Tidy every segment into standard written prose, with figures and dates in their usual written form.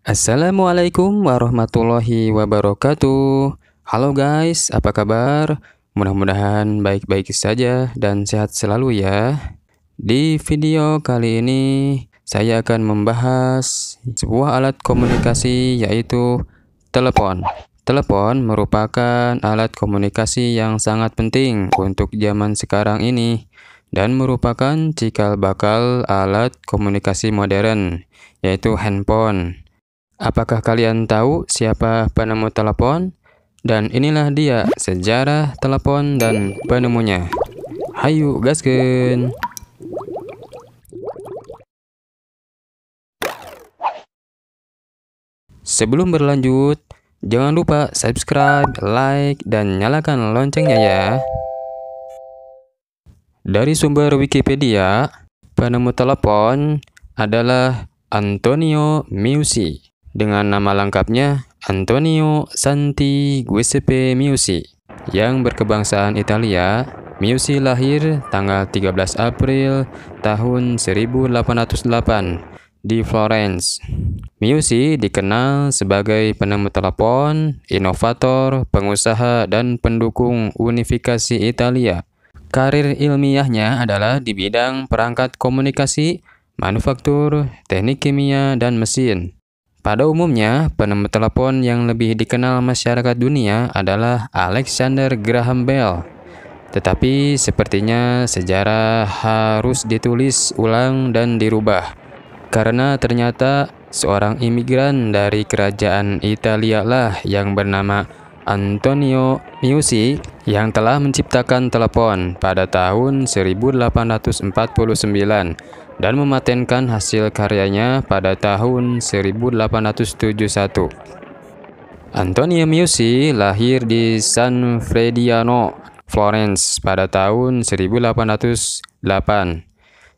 Assalamualaikum warahmatullahi wabarakatuh. Halo guys, apa kabar? Mudah-mudahan baik-baik saja dan sehat selalu ya. Di video kali ini saya akan membahas sebuah alat komunikasi yaitu telepon. Telepon merupakan alat komunikasi yang sangat penting untuk zaman sekarang ini dan merupakan cikal bakal alat komunikasi modern yaitu handphone. Apakah kalian tahu siapa penemu telepon? Dan inilah dia sejarah telepon dan penemunya. Hayu gaskeun. Sebelum berlanjut, jangan lupa subscribe, like, dan nyalakan loncengnya ya. Dari sumber Wikipedia, penemu telepon adalah Antonio Meucci. Dengan nama lengkapnya Antonio Santi Giuseppe Meucci, yang berkebangsaan Italia. Meucci lahir tanggal 13 April tahun 1808 di Florence. Meucci dikenal sebagai penemu telepon, inovator, pengusaha, dan pendukung unifikasi Italia. Karir ilmiahnya adalah di bidang perangkat komunikasi, manufaktur, teknik kimia, dan mesin. Pada umumnya, penemu telepon yang lebih dikenal masyarakat dunia adalah Alexander Graham Bell. Tetapi sepertinya sejarah harus ditulis ulang dan dirubah. Karena ternyata seorang imigran dari kerajaan Italia lah yang bernama Antonio Meucci yang telah menciptakan telepon pada tahun 1849 dan mematenkan hasil karyanya pada tahun 1871. Antonio Meucci lahir di San Frediano, Florence pada tahun 1808.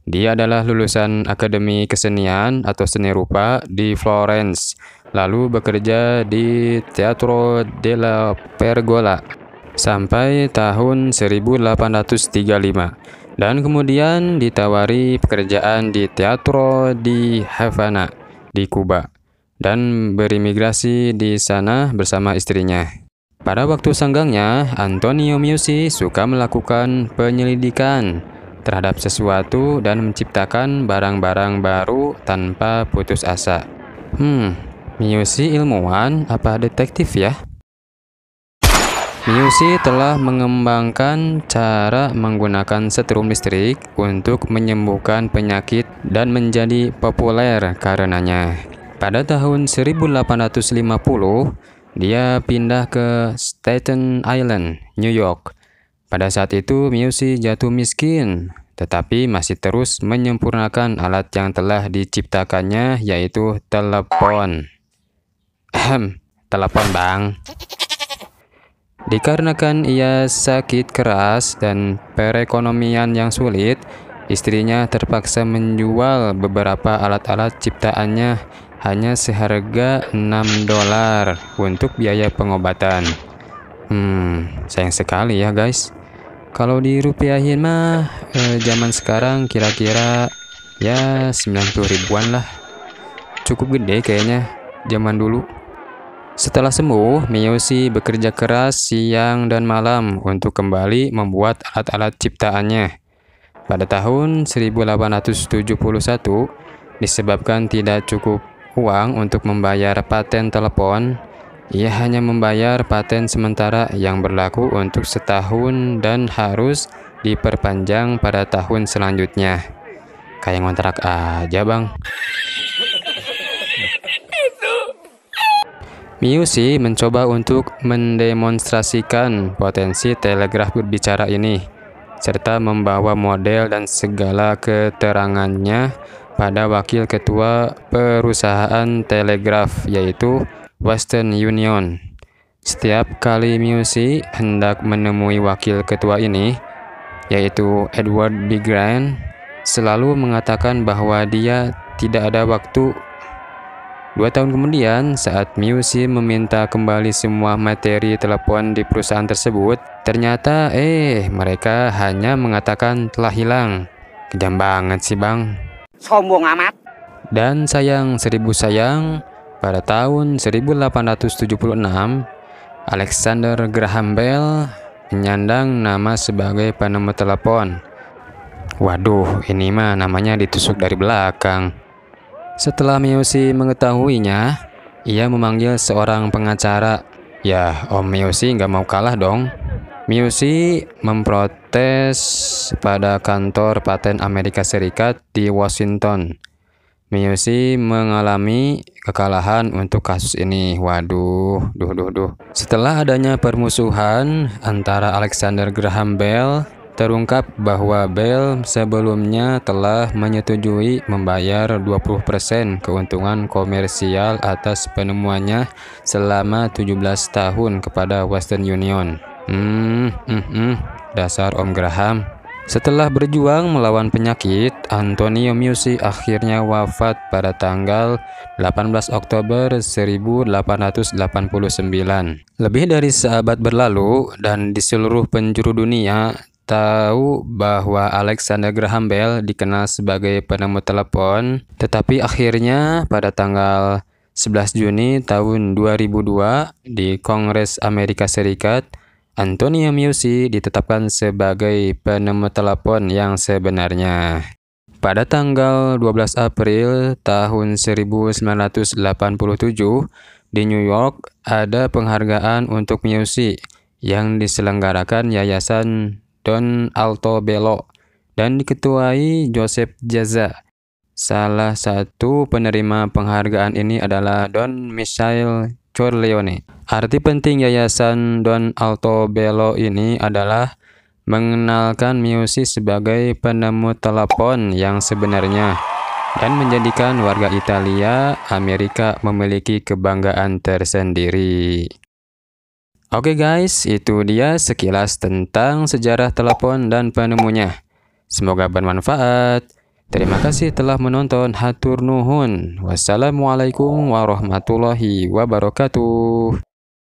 Dia adalah lulusan Akademi Kesenian atau Seni Rupa di Florence, lalu bekerja di Teatro della Pergola sampai tahun 1835. Dan kemudian ditawari pekerjaan di Teatro di Havana, di Kuba, dan berimigrasi di sana bersama istrinya. Pada waktu sanggangnya, Antonio Meucci suka melakukan penyelidikan terhadap sesuatu dan menciptakan barang-barang baru tanpa putus asa. Meucci ilmuwan apa detektif ya? Meucci telah mengembangkan cara menggunakan setrum listrik untuk menyembuhkan penyakit dan menjadi populer karenanya. Pada tahun 1850, dia pindah ke Staten Island, New York. Pada saat itu Meucci jatuh miskin, tetapi masih terus menyempurnakan alat yang telah diciptakannya, yaitu telepon. Telepon bang. Dikarenakan ia sakit keras dan perekonomian yang sulit, istrinya terpaksa menjual beberapa alat-alat ciptaannya hanya seharga $6 untuk biaya pengobatan. Sayang sekali ya guys. Kalau dirupiahin mah zaman sekarang kira-kira ya 90 ribuan lah. Cukup gede kayaknya zaman dulu. Setelah sembuh, Meucci bekerja keras siang dan malam untuk kembali membuat alat-alat ciptaannya. Pada tahun 1871, disebabkan tidak cukup uang untuk membayar paten telepon, ia hanya membayar paten sementara yang berlaku untuk setahun dan harus diperpanjang pada tahun selanjutnya. Kayak ngontrak aja bang. Meucci mencoba untuk mendemonstrasikan potensi telegraf berbicara ini, serta membawa model dan segala keterangannya pada wakil ketua perusahaan telegraf, yaitu Western Union. Setiap kali Meucci hendak menemui wakil ketua ini, yaitu Edward B. Grant, selalu mengatakan bahwa dia tidak ada waktu. 2 tahun kemudian, saat Meucci meminta kembali semua materi telepon di perusahaan tersebut, ternyata mereka hanya mengatakan telah hilang. Kejam banget sih bang. Sombong amat. Dan sayang seribu sayang, Pada tahun 1876, Alexander Graham Bell menyandang nama sebagai penemu telepon. Waduh, ini mah namanya ditusuk dari belakang. Setelah Miyushi mengetahuinya, ia memanggil seorang pengacara. Ya, Om Miyushi nggak mau kalah dong. Miyushi memprotes pada kantor paten Amerika Serikat di Washington. Miyushi mengalami kekalahan untuk kasus ini. Waduh, Setelah adanya permusuhan antara Alexander Graham Bell, terungkap bahwa Bell sebelumnya telah menyetujui membayar 20% keuntungan komersial atas penemuannya selama 17 tahun kepada Western Union. Dasar Om Graham. Setelah berjuang melawan penyakit, Antonio Meucci akhirnya wafat pada tanggal 18 Oktober 1889. Lebih dari seabad berlalu dan di seluruh penjuru dunia tahu bahwa Alexander Graham Bell dikenal sebagai penemu telepon, tetapi akhirnya pada tanggal 11 Juni tahun 2002 di Kongres Amerika Serikat, Antonio Meucci ditetapkan sebagai penemu telepon yang sebenarnya. Pada tanggal 12 April tahun 1987 di New York ada penghargaan untuk Meucci yang diselenggarakan Yayasan Don Altobello dan diketuai Joseph Jaza. Salah satu penerima penghargaan ini adalah Don Michael Corleone. Arti penting Yayasan Don Altobello ini adalah mengenalkan Meucci sebagai penemu telepon yang sebenarnya dan menjadikan warga Italia, Amerika memiliki kebanggaan tersendiri. Oke guys, itu dia sekilas tentang sejarah telepon dan penemunya. Semoga bermanfaat. Terima kasih telah menonton. Hatur nuhun. Wassalamualaikum warahmatullahi wabarakatuh.